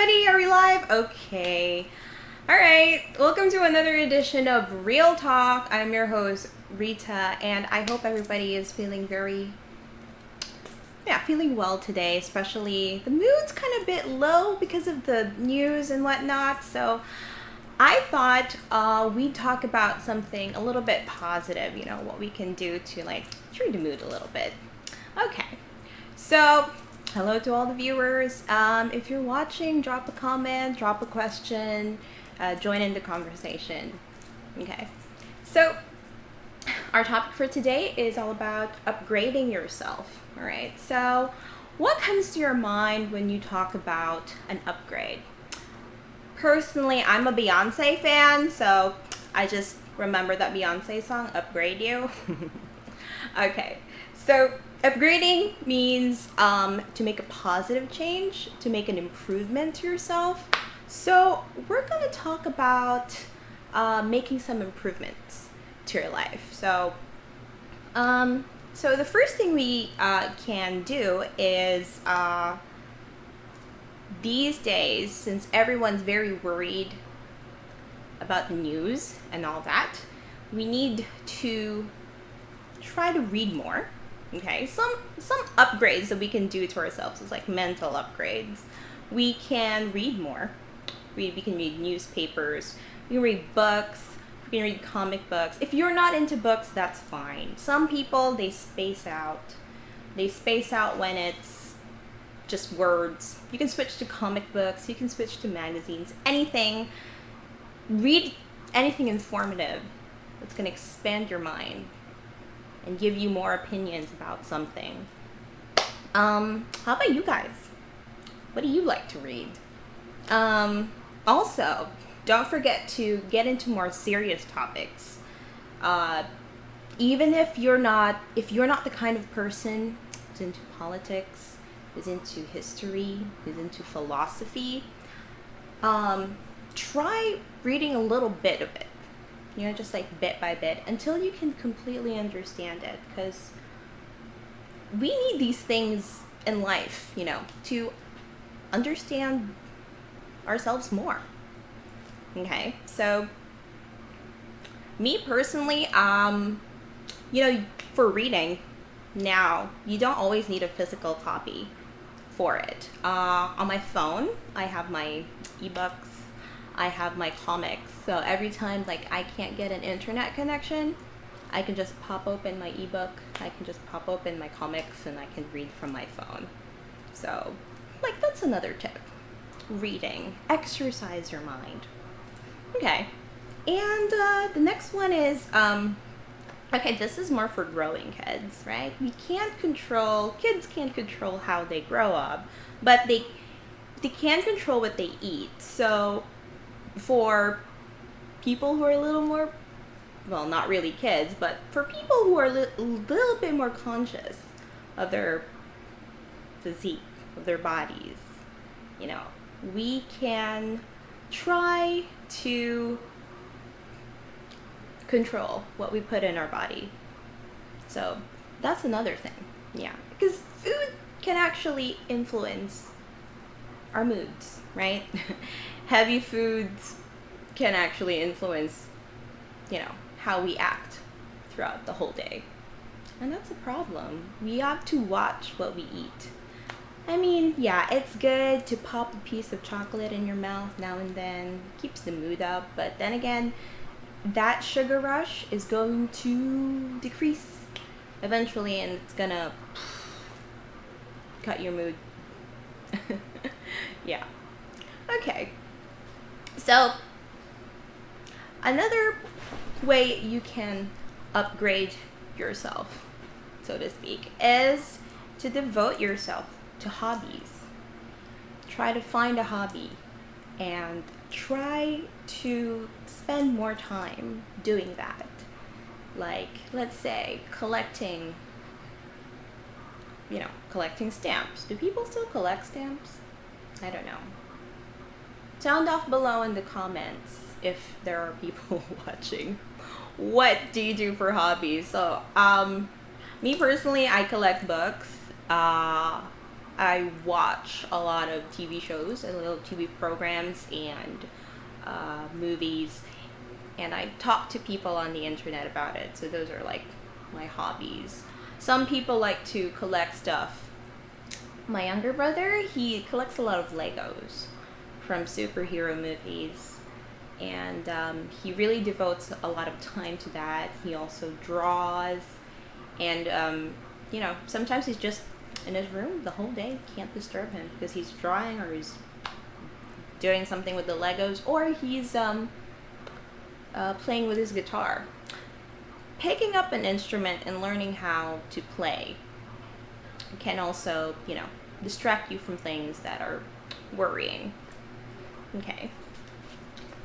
ready? Are we live? Okay. Alright, welcome to another edition of Real Talk. I'm your host, Rita, and I hope everybody is feeling feeling well today, especially the mood's kind of a bit low because of the news and whatnot. So I thought we'd talk about something a little bit positive, what we can do to treat the mood a little bit. Okay, so hello to all the viewers. If you're watching, drop a comment, drop a question, join in the conversation. Okay, so our topic for today is all about upgrading yourself. All right, so what comes to your mind when you talk about an upgrade? Personally, I'm a Beyonce fan, so I just remember that Beyonce song, Upgrade You. Okay, so upgrading means to make a positive change, to make an improvement to yourself. So we're going to talk about making some improvements to your life. So the first thing we can do is these days, since everyone's very worried about the news and all that, we need to try to read more. Okay, some upgrades that we can do to ourselves is like mental upgrades. We can read more. We can read newspapers. We can read books. We can read comic books. If you're not into books, that's fine. Some people, they space out. They space out when it's just words. You can switch to comic books. You can switch to magazines. Anything. Read anything informative that's going to expand your mind and give you more opinions about something. How about you guys? What do you like to read? Also, don't forget to get into more serious topics. Even if you're not the kind of person who's into politics, who's into history, who's into philosophy, try reading a little bit of it. Just like bit by bit until you can completely understand it, because we need these things in life, to understand ourselves more. Okay, so me personally, for reading now, you don't always need a physical copy for it. On my phone, I have my ebooks, I have my comics. So every time I can't get an internet connection, I can just pop open my ebook, I can just pop open my comics, and I can read from my phone. So that's another tip. Reading. Exercise your mind. Okay. And the next one is, this is more for growing kids, right? Kids can't control how they grow up, but they can control what they eat. So for people who are a little more, well, not really kids, but for people who are a little bit more conscious of their physique, of their bodies, we can try to control what we put in our body. So that's another thing. Yeah, because food can actually influence our moods, right? Heavy foods can actually influence, how we act throughout the whole day. And that's a problem. We have to watch what we eat. I mean, yeah, it's good to pop a piece of chocolate in your mouth now and then. Keeps the mood up. But then again, that sugar rush is going to decrease eventually, and it's gonna cut your mood. Yeah. Okay. So, another way you can upgrade yourself, so to speak, is to devote yourself to hobbies. Try to find a hobby and try to spend more time doing that. Like, let's say, collecting stamps. Do people still collect stamps? I don't know. Sound off below in the comments if there are people watching. What do you do for hobbies? So, me personally, I collect books. I watch a lot of TV shows and little TV programs and movies, and I talk to people on the internet about it. So those are like my hobbies. Some people like to collect stuff. My younger brother, he collects a lot of Legos from superhero movies, and he really devotes a lot of time to that. He also draws, and sometimes he's just in his room the whole day. Can't disturb him because he's drawing or he's doing something with the Legos, or he's playing with his guitar. Picking up an instrument and learning how to play can also, distract you from things that are worrying. Okay.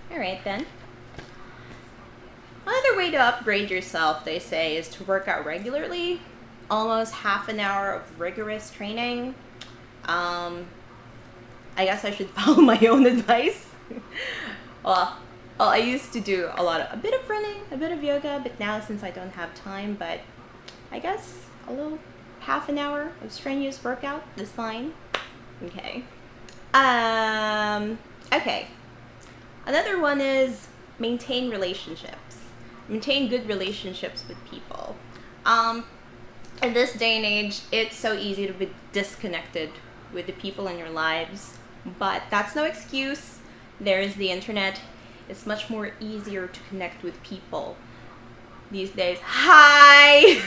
All right then. Another way to upgrade yourself, they say, is to work out regularly. Almost half an hour of rigorous training. I guess I should follow my own advice. Well, I used to do a bit of running, a bit of yoga, but now since I don't have time, but I guess a little half an hour of strenuous workout is fine. Okay. Okay. Another one is maintain relationships. Maintain good relationships with people. In this day and age, it's so easy to be disconnected with the people in your lives, but that's no excuse. There is the internet. It's much more easier to connect with people these days. Hi!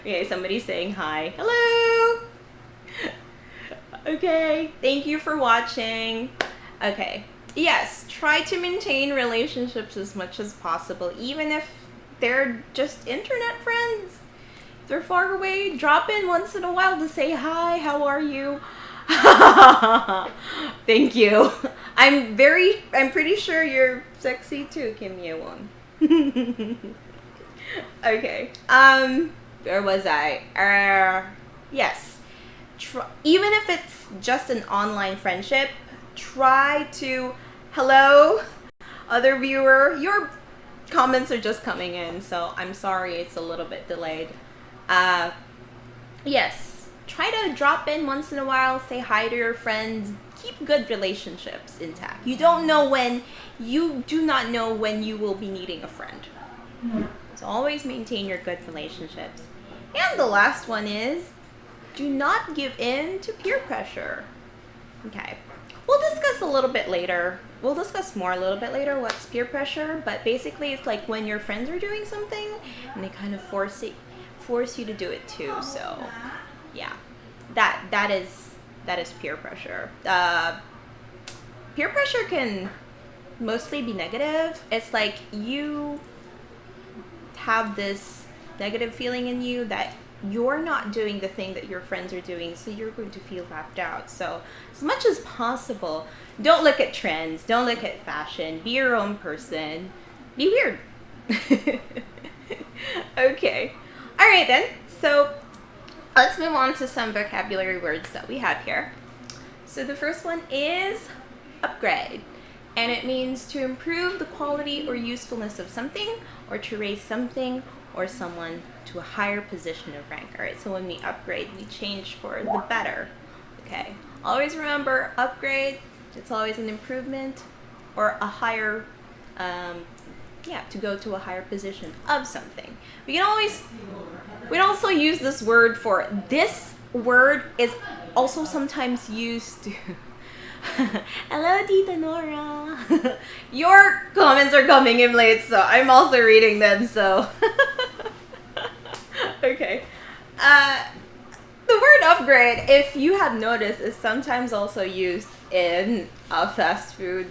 Okay, somebody's saying hi. Hello! Okay, thank you for watching. Okay, yes, try to maintain relationships as much as possible, even if they're just internet friends. If they're far away, drop in once in a while to say hi, how are you? Thank you. I'm pretty sure you're sexy too, Kim Ye-won. Okay. Where was I? Yes. Even if it's just an online friendship, try to, hello, other viewer, your comments are just coming in, so I'm sorry it's a little bit delayed. Yes, try to drop in once in a while, say hi to your friends, keep good relationships intact. You do not know when you will be needing a friend. So always maintain your good relationships. And the last one is, do not give in to peer pressure. Okay. We'll discuss a little bit later. We'll discuss more a little bit later what's peer pressure, but basically it's like when your friends are doing something and they kind of force you to do it too. So, yeah. That is peer pressure. Peer pressure can mostly be negative. It's like you have this negative feeling in you that you're not doing the thing that your friends are doing, so you're going to feel left out. So as much as possible, don't look at trends, don't look at fashion, be your own person, be weird. Okay. All right then, so let's move on to some vocabulary words that we have here. So the first one is upgrade, and it means to improve the quality or usefulness of something, or to raise something or someone to a higher position of rank. All right, so when we upgrade, we change for the better. Okay, always remember, upgrade, it's always an improvement or a higher, to go to a higher position of something. We can also use this word for, this word is also sometimes used to, hello, Tita Nora. Your comments are coming in late, so I'm also reading them, so. Okay. The word upgrade, if you have noticed, is sometimes also used in fast food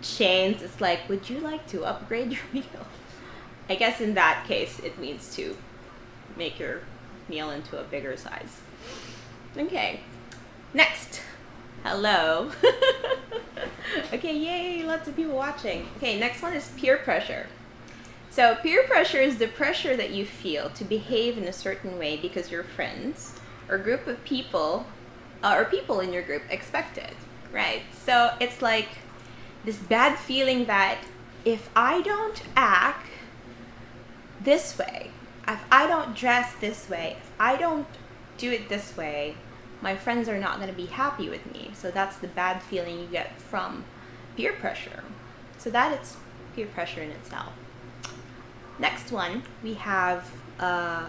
chains. It's like, would you like to upgrade your meal? I guess in that case, it means to make your meal into a bigger size. Okay. Next. Hello. Okay, yay, lots of people watching. Okay, next one is peer pressure. So peer pressure is the pressure that you feel to behave in a certain way because your friends or group of people or people in your group expect it, right? So it's like this bad feeling that if I don't act this way, if I don't dress this way, if I don't do it this way, my friends are not going to be happy with me. So that's the bad feeling you get from peer pressure. So that is peer pressure in itself. Next one, we have a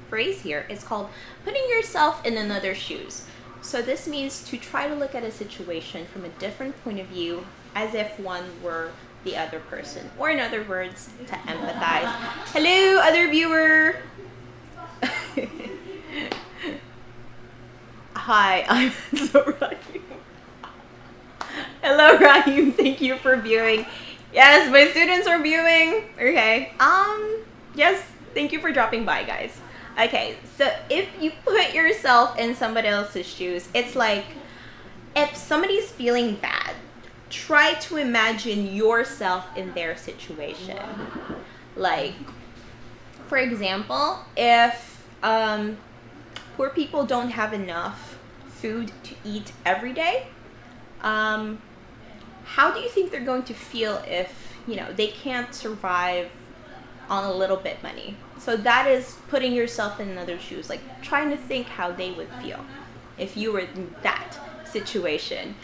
phrase here. It's called putting yourself in another's shoes. So this means to try to look at a situation from a different point of view, as if one were the other person, or in other words, to empathize. Hello, other viewer. Hi, I'm so Rahim. Hello, Rahim. Thank you for viewing. Yes, my students are viewing. Okay. Yes, thank you for dropping by, guys. Okay, so if you put yourself in somebody else's shoes, it's like if somebody's feeling bad, try to imagine yourself in their situation. Like, for example, if poor people don't have enough food to eat every day, how do you think they're going to feel if, they can't survive on a little bit money? So that is putting yourself in another shoes, like trying to think how they would feel if you were in that situation.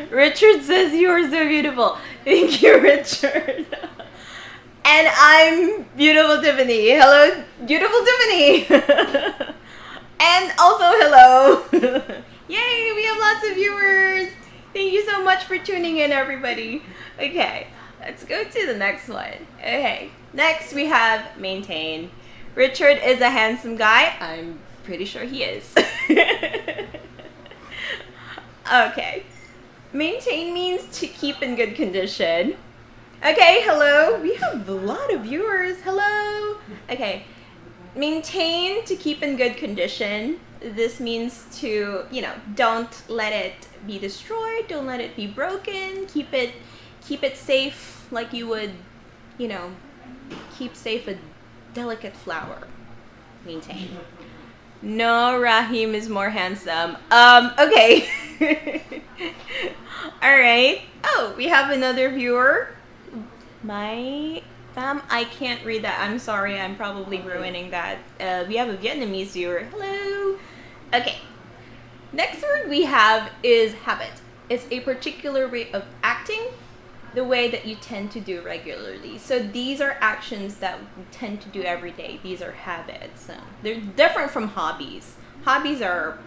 Richard says you are so beautiful. Thank you, Richard. And I'm beautiful Tiffany. Hello, beautiful Tiffany. And also hello. Yay, we have lots of viewers. Thank you so much for tuning in, everybody. Okay, let's go to the next one. Okay, next we have maintain. Richard is a handsome guy. I'm pretty sure he is. Okay, maintain means to keep in good condition. Okay, hello. We have a lot of viewers. Hello. Okay, maintain, to keep in good condition. This means to, don't let it be destroyed, don't let it be broken, keep it safe, like you would, keep safe a delicate flower. Maintain. No, Rahim is more handsome. Okay. All right. Oh, we have another viewer. My fam, I can't read that. I'm sorry. I'm probably ruining that. We have a Vietnamese viewer. Hello. Okay. Next word we have is habit. It's a particular way of acting, the way that you tend to do regularly. So these are actions that we tend to do every day. These are habits. They're different from hobbies. Hobbies are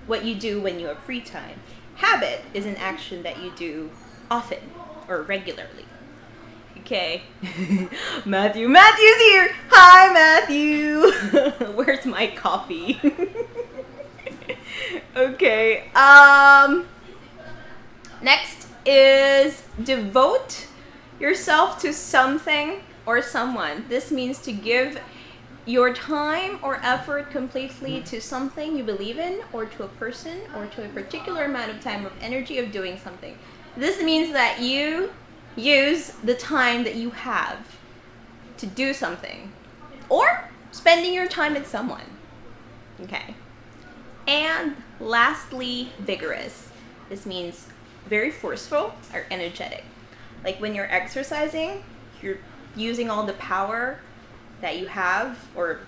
what you do when you have free time. Habit is an action that you do often or regularly. Okay. Matthew's here. Hi, Matthew. Where's my coffee? Okay. Next is devote yourself to something or someone. This means to give your time or effort completely to something you believe in, or to a person, or to a particular amount of time or energy of doing something. This means that you use the time that you have to do something, or spending your time with someone. Okay. And lastly, vigorous. This means very forceful or energetic. Like when you're exercising, you're using all the power that you have, or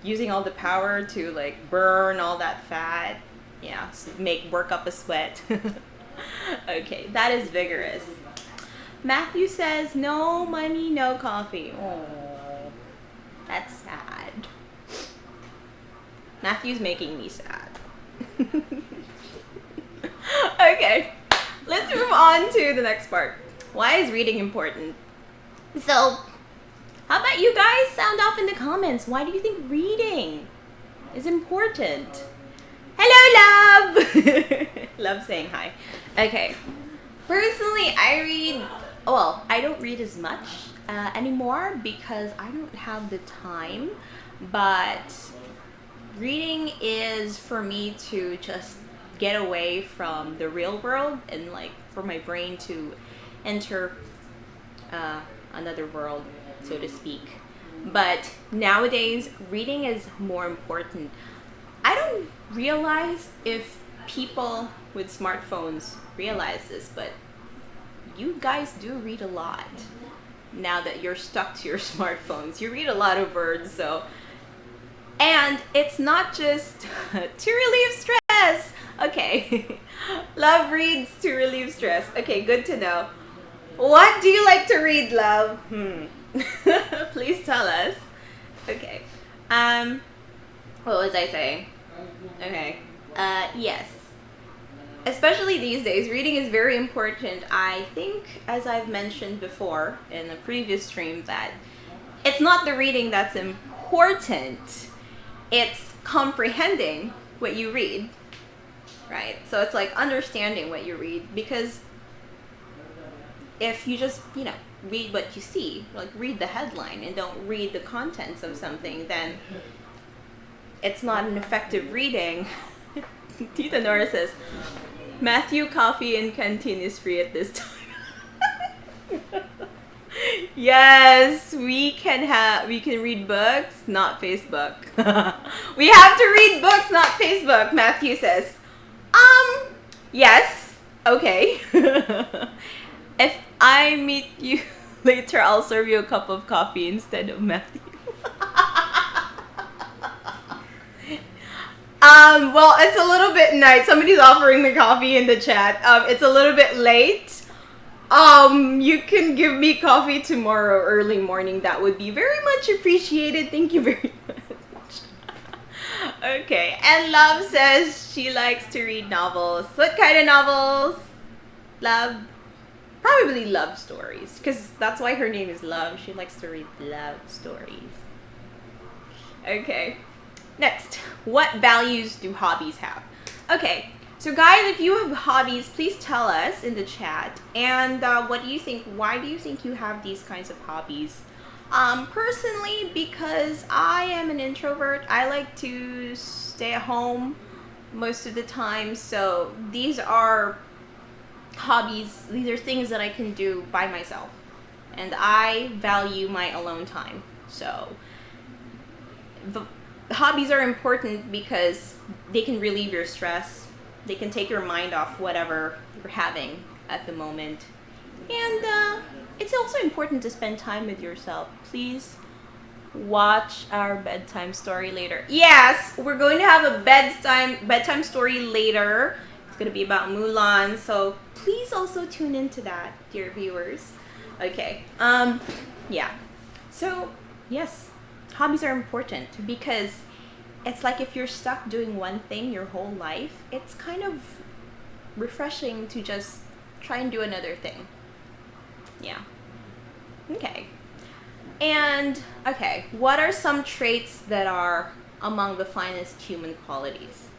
using all the power to like burn all that fat. Yeah, work up a sweat. Okay, that is vigorous. Matthew says, no money, no coffee. Oh, that's sad. Matthew's making me sad. Okay, let's move on to the next part. Why is reading important? So, how about you guys sound off in the comments? Why do you think reading is important? Hello, love! Love saying hi. Okay, personally, I don't read as much anymore because I don't have the time, but reading is for me to just get away from the real world and like for my brain to enter another world, so to speak. But nowadays, reading is more important. I don't realize if people with smartphones realize this, but you guys do read a lot. now that you're stuck to your smartphones. You read a lot of words, so. And it's not just to relieve stress. Okay. Love reads to relieve stress. Okay, good to know. What do you like to read, love? Please tell us. Okay. What was I saying? Okay. Yes. Especially these days, reading is very important. I think, as I've mentioned before in the previous stream, that it's not the reading that's important. It's comprehending what you read, right? So it's like understanding what you read, because if you just, read what you see, like read the headline and don't read the contents of something, then it's not an effective reading. Tita Nora says, Matthew, coffee in canteen is free at this time. Yes, we can read books, not Facebook. We have to read books, not Facebook, Matthew says. Yes, okay. If I meet you later, I'll serve you a cup of coffee instead of Matthew. Well, it's a little bit night. Somebody's offering me coffee in the chat. It's a little bit late. You can give me coffee tomorrow early morning. That would be very much appreciated. Thank you very much. Okay, and Love says she likes to read novels. What kind of novels? Love? Probably love stories, because that's why her name is Love. She likes to read love stories. Okay. Next, what values do hobbies have? Okay, so guys, if you have hobbies, please tell us in the chat. And what do you think? Why do you think you have these kinds of hobbies? Personally, because I am an introvert, I like to stay at home most of the time. So these are hobbies, these are things that I can do by myself. And I value my alone time. So the hobbies are important because they can relieve your stress. They can take your mind off whatever you're having at the moment. And it's also important to spend time with yourself. Please watch our bedtime story later. Yes, we're going to have a bedtime story later. It's going to be about Mulan. So please also tune into that, dear viewers. Okay. Yeah. So, yes. Hobbies are important because it's like if you're stuck doing one thing your whole life, it's kind of refreshing to just try and do another thing. Yeah. Okay. And, okay, what are some traits that are among the finest human qualities?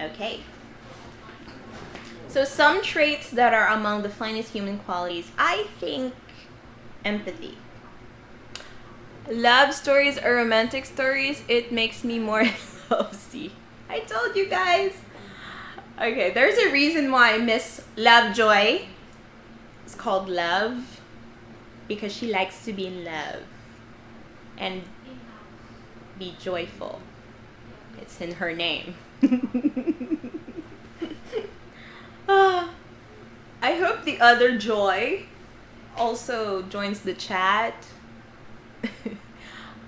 Okay. So some traits that are among the finest human qualities, I think empathy. Love stories or romantic stories, it makes me more in love. See, I told you guys. Okay, there's a reason why Miss Lovejoy is called Love, because she likes to be in love and be joyful. It's in her name. I hope the other Joy also joins the chat.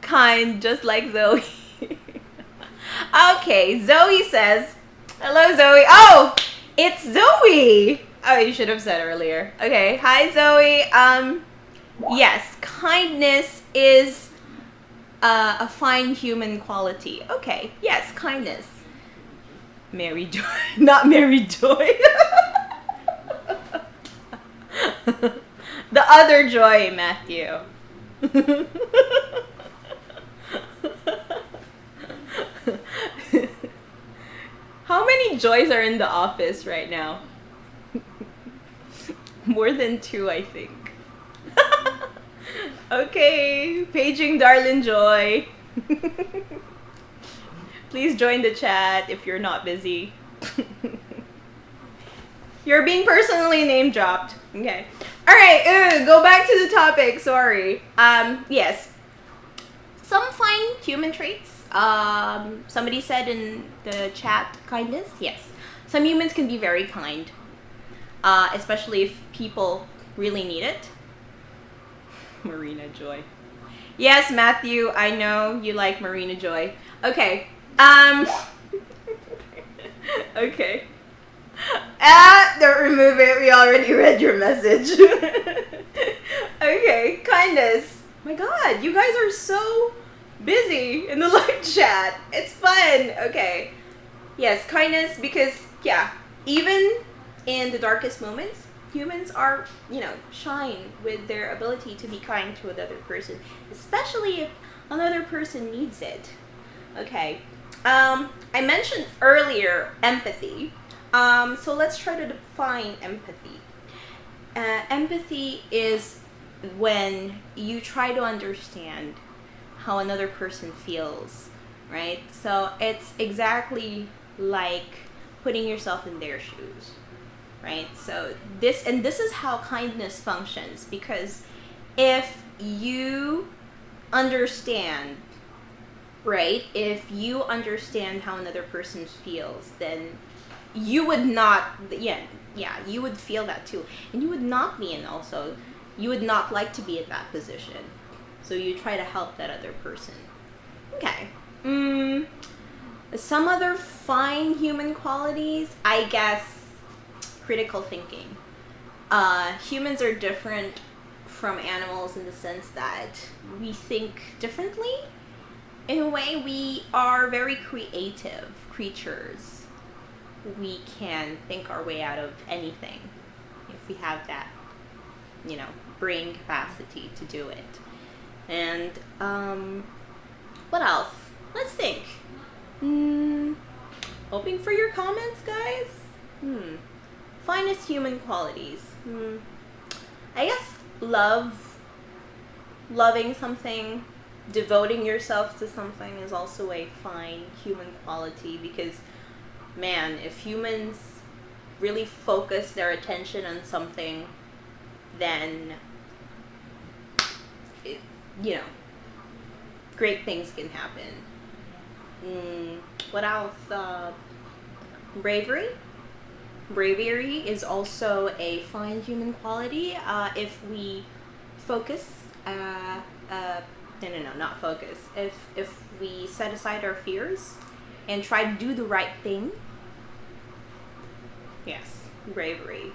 Kind, just like Zoe. Okay, Zoe says, hello Zoe. Oh, it's Zoe. Oh, you should have said earlier. Okay, hi Zoe. Yes, kindness is a fine human quality. Okay, yes, kindness. Mary Joy, not Mary Joy. The other Joy, Matthew. How many Joys are in the office right now? More than 2, I think. Okay, paging darling Joy. Please join the chat if you're not busy. You're being personally name dropped. Okay. Alright, go back to the topic, sorry. Yes. Some fine human traits. Somebody said in the chat, kindness. Yes. Some humans can be very kind. Especially if people really need it. Marina Joy. Yes, Matthew, I know you like Marina Joy. Okay. Okay. Don't remove it. We already read your message. Okay, kindness. My God, you guys are so busy in the live chat. It's fun. Okay. Yes, kindness, because, yeah, even in the darkest moments, humans are, shine with their ability to be kind to another person, especially if another person needs it. Okay. I mentioned earlier empathy. So let's try to define empathy. Empathy is when you try to understand how another person feels, right? So it's exactly like putting yourself in their shoes, right? So this is how kindness functions, because if you understand, right? If you understand how another person feels, then you would not, you would feel that too. And you would not be in, also, you would not like to be in that position. So you try to help that other person. Okay. Some other fine human qualities, I guess, critical thinking. Humans are different from animals in the sense that we think differently. In a way, we are very creative creatures. We can think our way out of anything if we have that, brain capacity to do it. And what else? Let's think. Hoping for your comments, guys. Finest human qualities. I guess loving something, devoting yourself to something is also a fine human quality, because, man, if humans really focus their attention on something, then great things can happen. What else? Bravery. Bravery is also a fine human quality. If we focus, no, not focus. If we set aside our fears and try to do the right thing. Yes, bravery.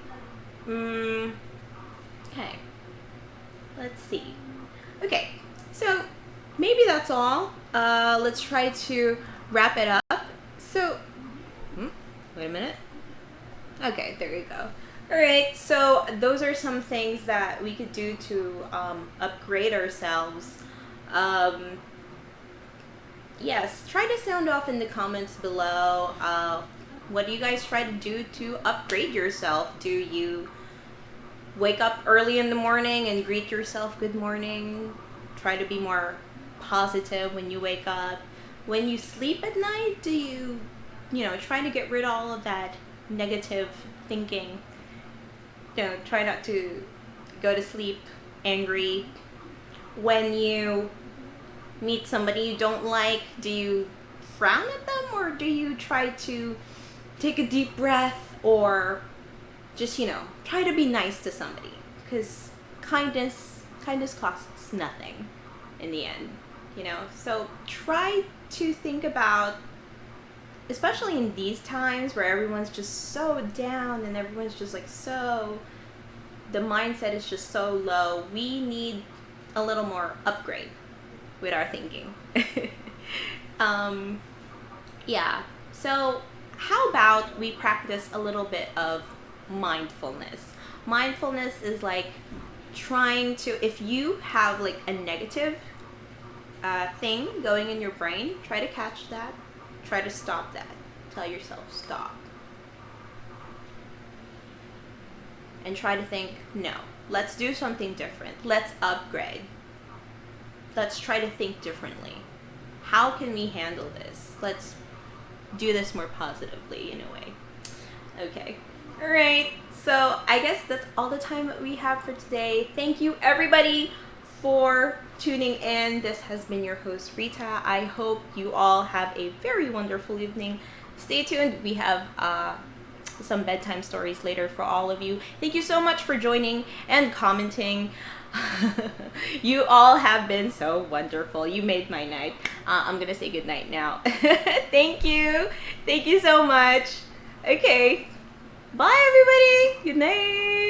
Okay. Let's see. Okay, so maybe that's all. Let's try to wrap it up. So, wait a minute. Okay, there you go. All right, so those are some things that we could do to upgrade ourselves. Yes, try to sound off in the comments below. What do you guys try to do to upgrade yourself? Do you wake up early in the morning and greet yourself good morning? Try to be more positive when you wake up. When you sleep at night, do you, try to get rid of all of that negative thinking? Try not to go to sleep angry. When you meet somebody you don't like, do you frown at them, or do you try to take a deep breath, or just, try to be nice to somebody? Because kindness costs nothing in the end, So try to think about, especially in these times where everyone's just so down and everyone's just like the mindset is just so low. We need a little more upgrade with our thinking. Yeah. So how about we practice a little bit of mindfulness? Mindfulness is like trying to, if you have like a negative thing going in your brain, try to catch that. Try to stop that. Tell yourself, stop. And try to think, no, let's do something different. Let's upgrade. Let's try to think differently. How can we handle this? Let's do this more positively in a way. Okay. All right. So I guess that's all the time that we have for today. Thank you, everybody, for tuning in. This has been your host, Rita. I hope you all have a very wonderful evening. Stay tuned. We have some bedtime stories later for all of you. Thank you so much for joining and commenting. You all have been so wonderful. You made my night. I'm gonna say good night now. Thank you. Thank you so much. Okay. Bye, everybody. Good night.